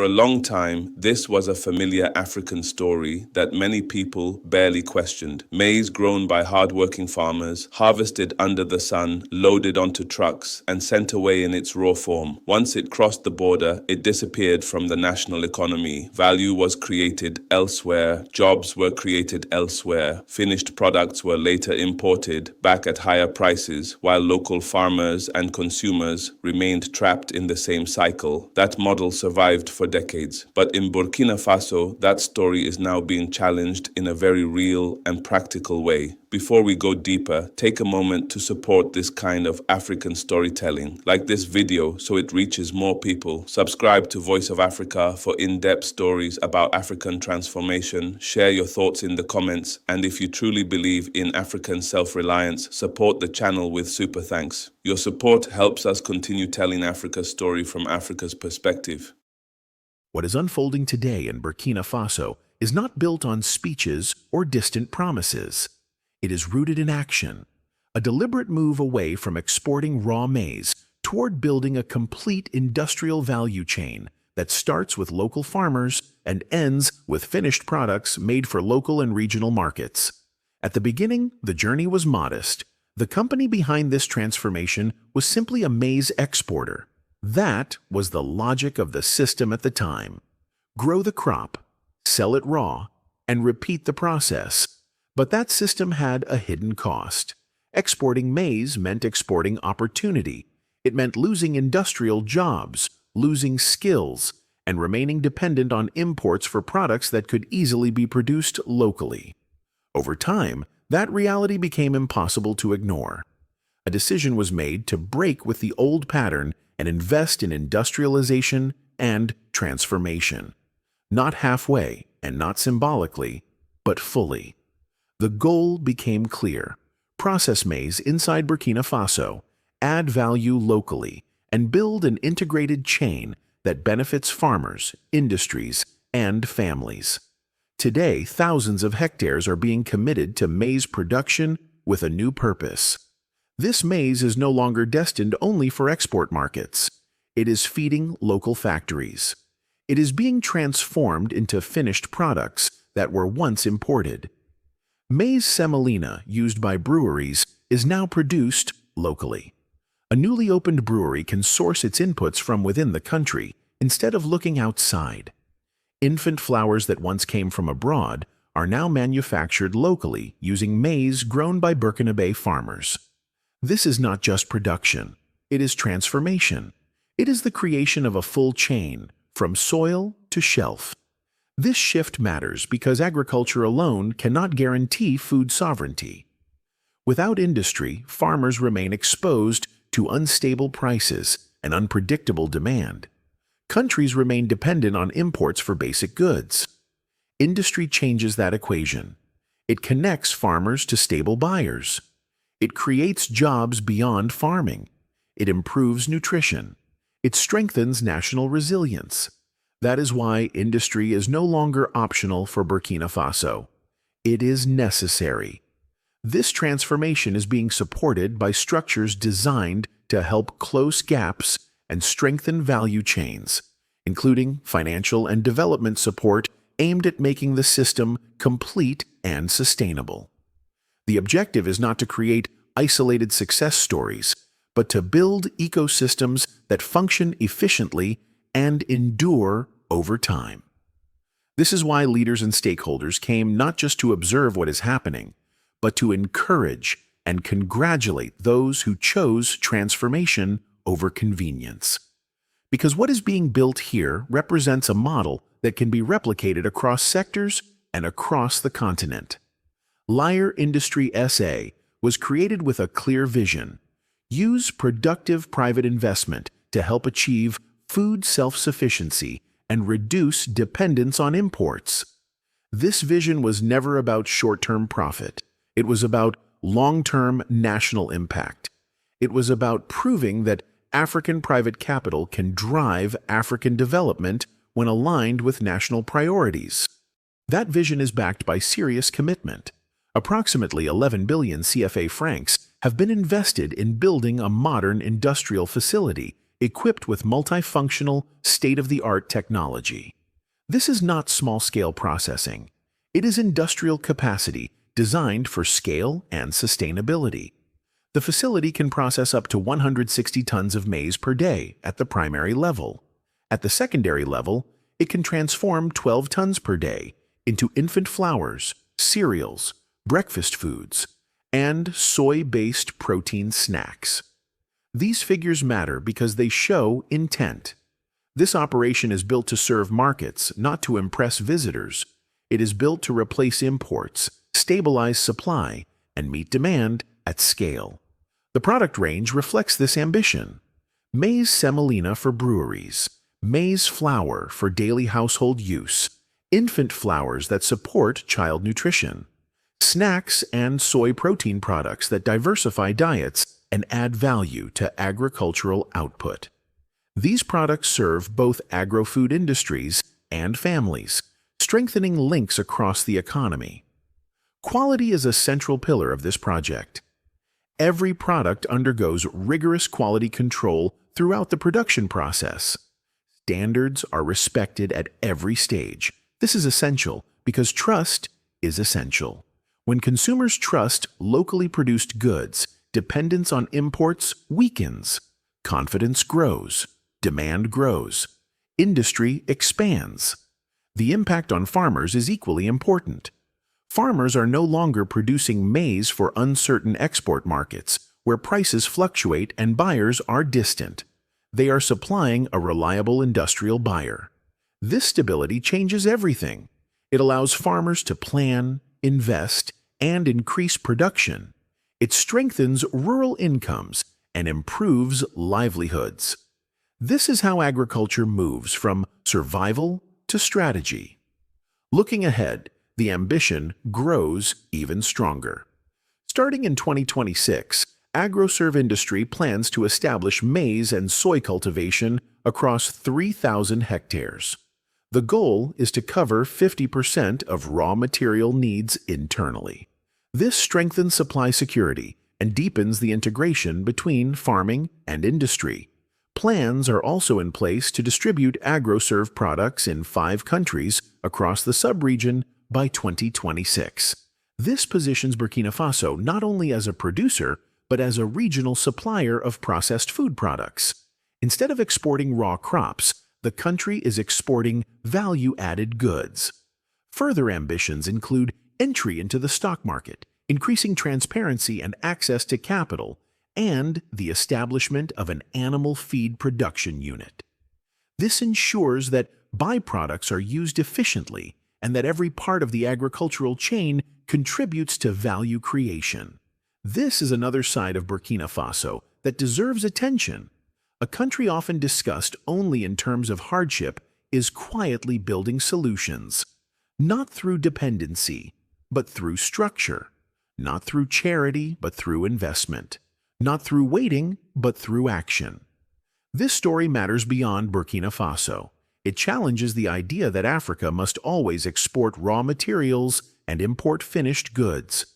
For a long time, this was a familiar African story that many people barely questioned. Maize grown by hard-working farmers, harvested under the sun, loaded onto trucks, and sent away in its raw form. Once it crossed the border, it disappeared from the national economy. Value was created elsewhere, jobs were created elsewhere, finished products were later imported back at higher prices, while local farmers and consumers remained trapped in the same cycle. That model survived for decades. But in Burkina Faso, that story is now being challenged in a very real and practical way. Before we go deeper, take a moment to support this kind of African storytelling. Like this video so it reaches more people. Subscribe to Voice of Africa for in-depth stories about African transformation. Share your thoughts in the comments. And if you truly believe in African self-reliance, support the channel with super thanks. Your support helps us continue telling Africa's story from Africa's perspective. What is unfolding today in Burkina Faso is not built on speeches or distant promises. It is rooted in action, a deliberate move away from exporting raw maize toward building a complete industrial value chain that starts with local farmers and ends with finished products made for local and regional markets. At the beginning, the journey was modest. The company behind this transformation was simply a maize exporter. That was the logic of the system at the time. Grow the crop, sell it raw, and repeat the process. But that system had a hidden cost. Exporting maize meant exporting opportunity. It meant losing industrial jobs, losing skills, and remaining dependent on imports for products that could easily be produced locally. Over time, that reality became impossible to ignore. A decision was made to break with the old pattern and invest in industrialization and transformation. Not halfway and not symbolically, but fully. The goal became clear. Process maize inside Burkina Faso, add value locally, and build an integrated chain that benefits farmers, industries, and families. Today, thousands of hectares are being committed to maize production with a new purpose. This maize is no longer destined only for export markets. It is feeding local factories. It is being transformed into finished products that were once imported. Maize semolina used by breweries is now produced locally. A newly opened brewery can source its inputs from within the country instead of looking outside. Infant flowers that once came from abroad are now manufactured locally using maize grown by Burkina Faso farmers. This is not just production, it is transformation. It is the creation of a full chain, from soil to shelf. This shift matters because agriculture alone cannot guarantee food sovereignty. Without industry, farmers remain exposed to unstable prices and unpredictable demand. Countries remain dependent on imports for basic goods. Industry changes that equation. It connects farmers to stable buyers. It creates jobs beyond farming. It improves nutrition. It strengthens national resilience. That is why industry is no longer optional for Burkina Faso. It is necessary. This transformation is being supported by structures designed to help close gaps and strengthen value chains, including financial and development support aimed at making the system complete and sustainable. The objective is not to create isolated success stories, but to build ecosystems that function efficiently and endure over time. This is why leaders and stakeholders came not just to observe what is happening, but to encourage and congratulate those who chose transformation over convenience. Because what is being built here represents a model that can be replicated across sectors and across the continent. Lyre Industry SA was created with a clear vision. Use productive private investment to help achieve food self-sufficiency and reduce dependence on imports. This vision was never about short-term profit. It was about long-term national impact. It was about proving that African private capital can drive African development when aligned with national priorities. That vision is backed by serious commitment. Approximately 11 billion CFA francs have been invested in building a modern industrial facility equipped with multifunctional, state-of-the-art technology. This is not small-scale processing. It is industrial capacity designed for scale and sustainability. The facility can process up to 160 tons of maize per day at the primary level. At the secondary level, it can transform 12 tons per day into infant flours, cereals, breakfast foods, and soy-based protein snacks. These figures matter because they show intent. This operation is built to serve markets, not to impress visitors. It is built to replace imports, stabilize supply, and meet demand at scale. The product range reflects this ambition. Maize semolina for breweries, maize flour for daily household use, infant flours that support child nutrition, snacks and soy protein products that diversify diets and add value to agricultural output. These products serve both agro-food industries and families, strengthening links across the economy. Quality is a central pillar of this project. Every product undergoes rigorous quality control throughout the production process. Standards are respected at every stage. This is essential because trust is essential. When consumers trust locally produced goods, dependence on imports weakens, confidence grows, demand grows, industry expands. The impact on farmers is equally important. Farmers are no longer producing maize for uncertain export markets, where prices fluctuate and buyers are distant. They are supplying a reliable industrial buyer. This stability changes everything. It allows farmers to plan, invest, and increase production. It strengthens rural incomes and improves livelihoods. This is how agriculture moves from survival to strategy. Looking ahead, the ambition grows even stronger. Starting in 2026, AgroServe Industry plans to establish maize and soy cultivation across 3,000 hectares. The goal is to cover 50% of raw material needs internally. This strengthens supply security and deepens the integration between farming and industry. Plans are also in place to distribute AgroServe products in 5 countries across the sub-region by 2026. This positions Burkina Faso not only as a producer, but as a regional supplier of processed food products. Instead of exporting raw crops, the country is exporting value-added goods. Further ambitions include entry into the stock market, increasing transparency and access to capital, and the establishment of an animal feed production unit. This ensures that byproducts are used efficiently and that every part of the agricultural chain contributes to value creation. This is another side of Burkina Faso that deserves attention. A country often discussed only in terms of hardship is quietly building solutions, not through dependency, but through structure, not through charity, but through investment, not through waiting, but through action. This story matters beyond Burkina Faso. It challenges the idea that Africa must always export raw materials and import finished goods.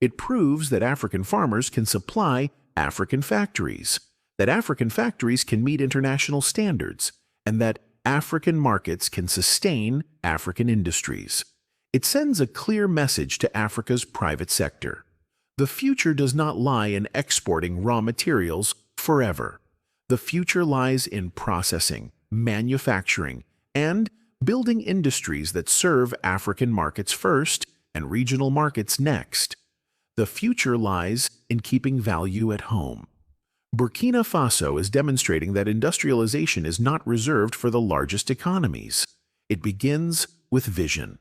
It proves that African farmers can supply African factories, that African factories can meet international standards, and that African markets can sustain African industries. It sends a clear message to Africa's private sector. The future does not lie in exporting raw materials forever. The future lies in processing, manufacturing, and building industries that serve African markets first and regional markets next. The future lies in keeping value at home. Burkina Faso is demonstrating that industrialization is not reserved for the largest economies. It begins with vision.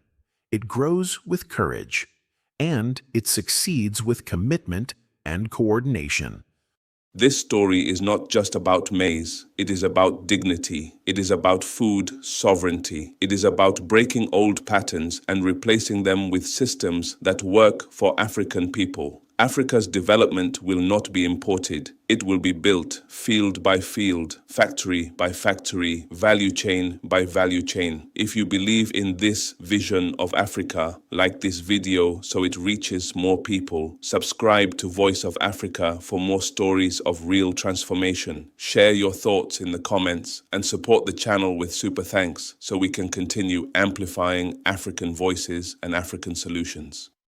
It grows with courage. And it succeeds with commitment and coordination. This story is not just about maize. It is about dignity. It is about food sovereignty. It is about breaking old patterns and replacing them with systems that work for African people. Africa's development will not be imported. It will be built field by field, factory by factory, value chain by value chain. If you believe in this vision of Africa, like this video so it reaches more people. Subscribe to Voice of Africa for more stories of real transformation. Share your thoughts in the comments and support the channel with super thanks so we can continue amplifying African voices and African solutions.